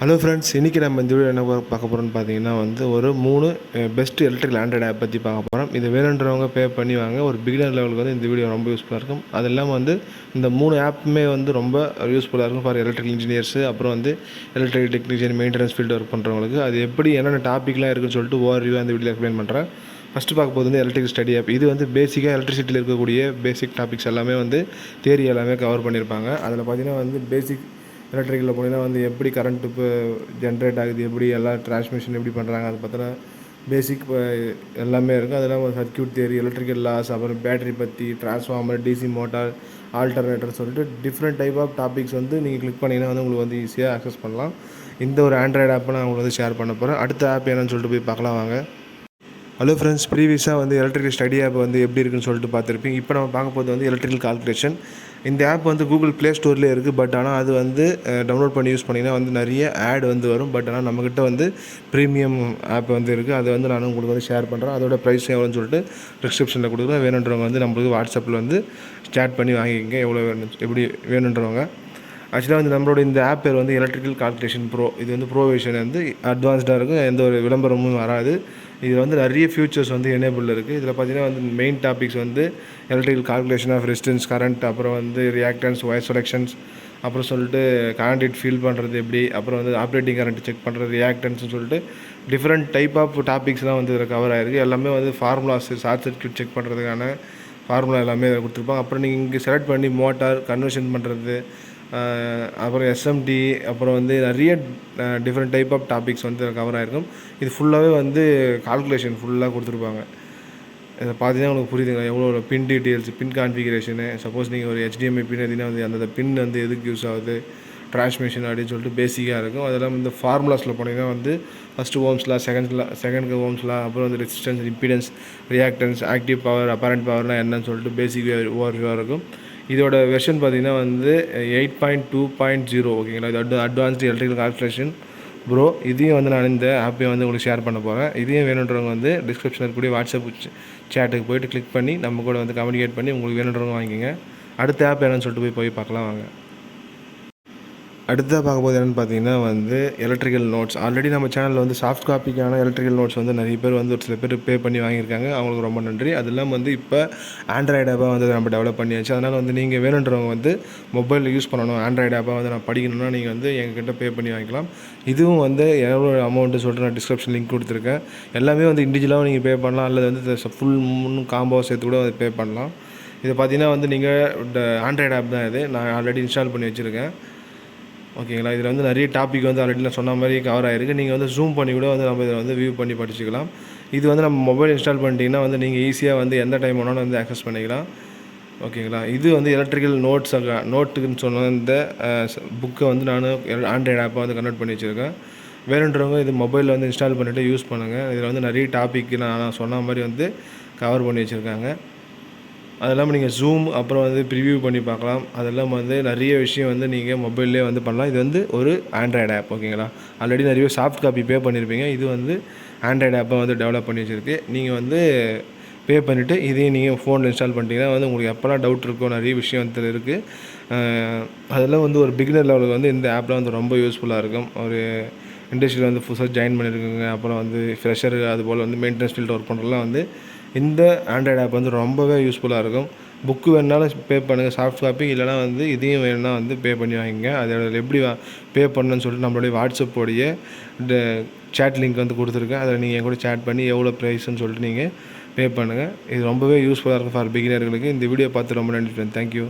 Hello friends, இன்றைக்கி நம்ம இந்த வீடியோ என்ன பார்க்க போகிறோம்னு பார்த்தீங்கன்னா ஒரு 3 பெஸ்ட் எலக்ட்ரிக்கல் ஆண்ட்ராய்டு ஆப் பற்றி பார்க்க போகிறோம். இது வேணுன்றவங்க பே பண்ணி வாங்க. ஒரு பிகினர் லெவலுக்கு இந்த வீடியோ ரொம்ப யூஸ்ஃபுல்லாக இருக்கும். அது இல்லாமல் இந்த 3 ஆப்புமே ரொம்ப யூஸ்ஃபுல்லாக இருக்கும் ஃபார் எலக்ட்ரிக்கல் இன்ஜினியர்ஸு, அப்புறம் electrical technician, maintenance field work பண்ணுறவங்களுக்கு. அது எப்படி என்னென்ன டாப்பிக்லாம் இருக்குன்னு சொல்லிட்டு ஓவர்வியூ அந்த வீடியோ எக்ஸ்பிளைன் பண்ணுறேன். ஃபஸ்ட்டு பார்க்க போது எலக்ட்ரிக்கல் ஸ்டடி ஆப். இது பேசிக்காக எலக்ட்ரிசிட்டியில் இருக்கக்கூடிய பேசிக் டாபிக்ஸ் எல்லாமே தியரி எல்லாமே கவர் பண்ணியிருப்பாங்க. அதில் பார்த்தீங்கன்னா பேசிக் எலக்ட்ரிக்கலில் போனீங்கன்னா எப்படி கரண்ட் இப்போ ஜென்ரேட் ஆகுது, எப்படி எல்லாம் டிரான்ஸ்மிஷன் எப்படி பண்ணுறாங்க, அதை பற்றின பேசிக் எல்லாமே இருக்கும். அதெல்லாம் சர்க்யூட் தியரி, எலக்ட்ரிக்கல் லாஸ், அப்புறம் பேட்டரி பற்றி, டிரான்ஸ்ஃபார்மர், டிசி மோட்டார், ஆல்டர்னேட்டர் சொல்லிட்டு டிஃப்ரெண்ட் டைப் ஆஃப் டாபிக்ஸ் நீங்கள் கிளிக் பண்ணிங்கன்னா உங்களுக்கு ஈஸியாக ஆக்சஸ் பண்ணலாம். இந்த ஒரு ஆண்ட்ராய்டு ஆப்பை நான் உங்களுக்கு ஷேர் பண்ண போகிறேன். அடுத்த ஆப் என்னன்னு சொல்லிட்டு போய் பார்க்கலாம் வாங்க. ஹலோ ஃப்ரெண்ட்ஸ், ப்ரீவியஸாக எலக்ட்ரிக்கல் ஸ்டடி ஆப் எப்படி இருக்குன்னு சொல்லிட்டு பார்த்துருப்பீங்க. இப்போ நம்ம பார்க்க போது எலக்ட்ரிக்கல் கால்குலேஷன். இந்த ஆப் கூகுள் ப்ளே ஸ்டோர்லேயே இருக்குது. பட் ஆனால் அது டவுன்லோட் பண்ணி யூஸ் பண்ணிங்கன்னா நிறைய ஆட் வரும். பட் ஆனால் நம்மக்கிட்ட ப்ரீமியம் ஆப் இருக்குது. அதை நான் உங்களுக்கு ஷேர் பண்ணுறேன். அதோட ப்ரைஸ் எவ்வளோன்னு சொல்லிட்டு டிஸ்கிரிப்ஷனில் கொடுக்குறேன். வேணுன்றவங்க நம்மளுக்கு வாட்ஸ்அப்பில் சேட் பண்ணி வாங்கிக்கோங்க, எவ்வளோ வேணும் எப்படி வேணுன்றவங்க. ஆக்சுவலாக நம்மளோட இந்த ஆப் பேர் எலக்ட்ரிக்கல் கால்குலேஷன் ப்ரோ. இது ப்ரோ வெர்ஷன் அட்வான்ஸ்டாக இருக்கும். எந்த ஒரு விளம்பரமும் வராது. இதில் நிறைய ஃபியூச்சர்ஸ் எனேபிள் இருக்குது. இதில் பார்த்தீங்கன்னா main topics electrical calculation of resistance, current, அப்புறம் ரியாக்டன்ஸ், ஒயர் செலெக்ஷன்ஸ், அப்புறம் சொல்லிட்டு கான்டிட் ஃபீல் பண்ணுறது எப்படி, அப்புறம் ஆப்ரேட்டிங் கரண்ட் செக் பண்ணுறது, ரியாக்டன்ஸ்னு சொல்லிட்டு டிஃப்ரெண்ட் டைப் ஆஃப் டாபிக்ஸ்லாம் இதில் கவர் ஆகிருக்கு. எல்லாமே ஃபார்முலாஸ், ஷார்ட் சர்க்யூட் செக் பண்ணுறதுக்கான ஃபார்முலா எல்லாமே கொடுத்துருப்பாங்க. அப்புறம் நீங்கள் இங்கே செலக்ட் பண்ணி மோட்டார் கன்வர்ஷன் பண்ணுறது, அப்புறம் எஸ்எம்டி, அப்புறம் நிறைய different type of topics cover ஆகிருக்கும். இது ஃபுல்லாகவே கால்குலேஷன் ஃபுல்லாக கொடுத்துருப்பாங்க. இதை பார்த்தீங்கன்னா உங்களுக்கு புரியுதுங்க எவ்வளோ பின் டீட்டெயில்ஸ், பின் கான்ஃபிகரேஷனு. சப்போஸ் நீங்கள் ஒரு HDMI பின் எடுத்தீங்கன்னா அந்த பின் எதுக்கு யூஸ் ஆகுது, டிரான்ஸ்மிஷன் அப்படின்னு சொல்லிட்டு பேசிக்காக இருக்கும். அதெல்லாம் இந்த ஃபார்முலாஸில் போனீங்கன்னா first Ohm's law, second Ohm's law, அப்புறம் resistance, impedance, reactance, active power, apparent பவர்னால் என்னன்னு சொல்லிட்டு பேசிக் ஓவர்வியூவாக இருக்கும். இதோட வெர்ஷன் பார்த்தீங்கன்னா 8.2.0. ஓகேங்களா. இது அட்வான்ஸ்டு எலக்ட்ரிக்கல் கால்குலேஷன் ப்ரோ. இதையும் நான் இந்த ஆப்பையும் உங்களுக்கு ஷேர் பண்ண போகிறேன். இதையும் வேணுன்றவங்க டிஸ்கிரிப்ஷனில் இருக்கக்கூடிய வாட்ஸ்அப் சேட்டுக்கு போய்ட்டு கிளிக் பண்ணி நம்ம கூட கம்யூனிகேட் பண்ணி உங்களுக்கு வேணுன்றவங்க வாங்கிக்கோங்க. அடுத்த ஆப் என்னன்னு சொல்லிட்டு போய் பார்க்கலாம் வாங்க. அடுத்ததாக பார்க்க போது என்னென்னு பார்த்தீங்கன்னா எலக்ட்ரிக்கல் நோட்ஸ். ஆல்ரெடி நம்ம சேனலில் சாஃப்ட் காப்பிக்கான எலக்ட்ரிக்கல் நோட்ஸ் நிறைய பேர் ஒரு சில பேர் பே பண்ணி வாங்கியிருக்காங்க. அவங்களுக்கு ரொம்ப நன்றி. அது இல்லாமல் இப்போ ஆண்ட்ராய்டு ஆப்பாக நம்ம டெவலப் பண்ணியாச்சு. அதனால் நீங்கள் வேணுன்றவங்க மொபைலில் யூஸ் பண்ணணும், ஆண்ட்ராய்டு ஆப்பாக நான் படிக்கணும்னா நீங்கள் எங்ககிட்ட பே பண்ணி வாங்கிக்கலாம். இதுவும் எவ்வளோ அமௌண்ட்டு சொல்லிட்டு நான் டிஸ்கிரிப்ஷன் லிங்க் கொடுத்துருக்கேன். எல்லாமே இண்டிவிஜுவலாக நீங்கள் பே பண்ணலாம், அல்லது ஃபுல் காம்போ சேர்த்து கூட பே பண்ணலாம். இது பார்த்தீங்கன்னா நீங்கள் ஆண்ட்ராய்டு ஆப் தான். இது நான் ஆல்ரெடி இன்ஸ்டால் பண்ணி வச்சுருக்கேன். ஓகேங்களா. இதில் நிறைய டாபிக் ஆல்ரெடி நான் சொன்ன மாதிரி கவர் ஆகிருக்கு. நீங்கள் ஜூம் பண்ணி கூட நம்ம இதில் வியூ பண்ணி படிச்சுக்கலாம். இது நம்ம மொபைல் இன்ஸ்டால் பண்ணிட்டீங்கன்னா நீங்கள் ஈஸியாக எந்த டைம் வேணாலும் ஆக்சஸ் பண்ணிக்கலாம். ஓகேங்களா. இது எலக்ட்ரிக்கல் நோட்டுக்குன்னு சொன்ன இந்த புக்கை நான் ஆண்ட்ராய்டு ஆப்பை கன்வெர்ட் பண்ணி வச்சுருக்கேன். வேணுன்றவங்க இது மொபைலில் இன்ஸ்டால் பண்ணிவிட்டு யூஸ் பண்ணுங்கள். இதில் நிறைய டாபிக் நான் சொன்ன மாதிரி கவர் பண்ணி வச்சுருக்காங்க. அது இல்லாமல் நீங்கள் ஜூம், அப்புறம் ப்ரிவியூ பண்ணி பார்க்கலாம். அதெல்லாம் நிறைய விஷயம் நீங்கள் மொபைல்லே பண்ணலாம். இது ஒரு ஆண்ட்ராய்டு ஆப். ஓகேங்களா. ஆல்ரெடி நிறைய சாஃப்ட் காப்பி பே பண்ணியிருப்பீங்க. இது ஆண்ட்ராய்டு ஆப்பை டெவலப் பண்ணி வச்சுருக்கு. நீங்கள் பே பண்ணிவிட்டு இதையும் நீங்கள் ஃபோனில் இன்ஸ்டால் பண்ணிட்டீங்கன்னா உங்களுக்கு எப்போல்லாம் டவுட் இருக்கோ நிறைய விஷயம் இருக்குது. அதெல்லாம் ஒரு பிகினர் லெவலுக்கு இந்த ஆப்பில் ரொம்ப யூஸ்ஃபுல்லாக இருக்கும். ஒரு இண்டஸ்ட்ரியில் புதுசாக ஜாயின் பண்ணியிருக்குங்க, அப்புறம் ஃப்ரெஷரு, அதுபோல் மெயின்டெனன்ஸ் ஃபீல்டு ஒர்க் பண்ணுறதுலாம் இந்த ஆண்ட்ராய்டு ஆப் ரொம்பவே யூஸ்ஃபுல்லாக இருக்கும். புக்கு வேணுனாலும் பே பண்ணுங்கள் சாஃப்ட் காப்பி, இல்லைனா இதையும் வேணும்னா பே பண்ணி வாங்கிங்க. அதில் எப்படி பே பண்ணணும்னு சொல்லிட்டு நம்மளுடைய வாட்ஸ்அப்போடைய இந்த சேட் லிங்க் கொடுத்துருக்கேன். அதில் நீங்கள் என் கூட சேட் பண்ணி எவ்வளோ ப்ரைஸ்ன்னு சொல்லிட்டு நீங்கள் பே பண்ணுங்கள். இது ரொம்பவே யூஸ்ஃபுல்லாக இருக்கும் ஃபார் பிகினர்களுக்கு. இந்த வீடியோ பார்த்து ரொம்ப நன்றி. தேங்க்யூ.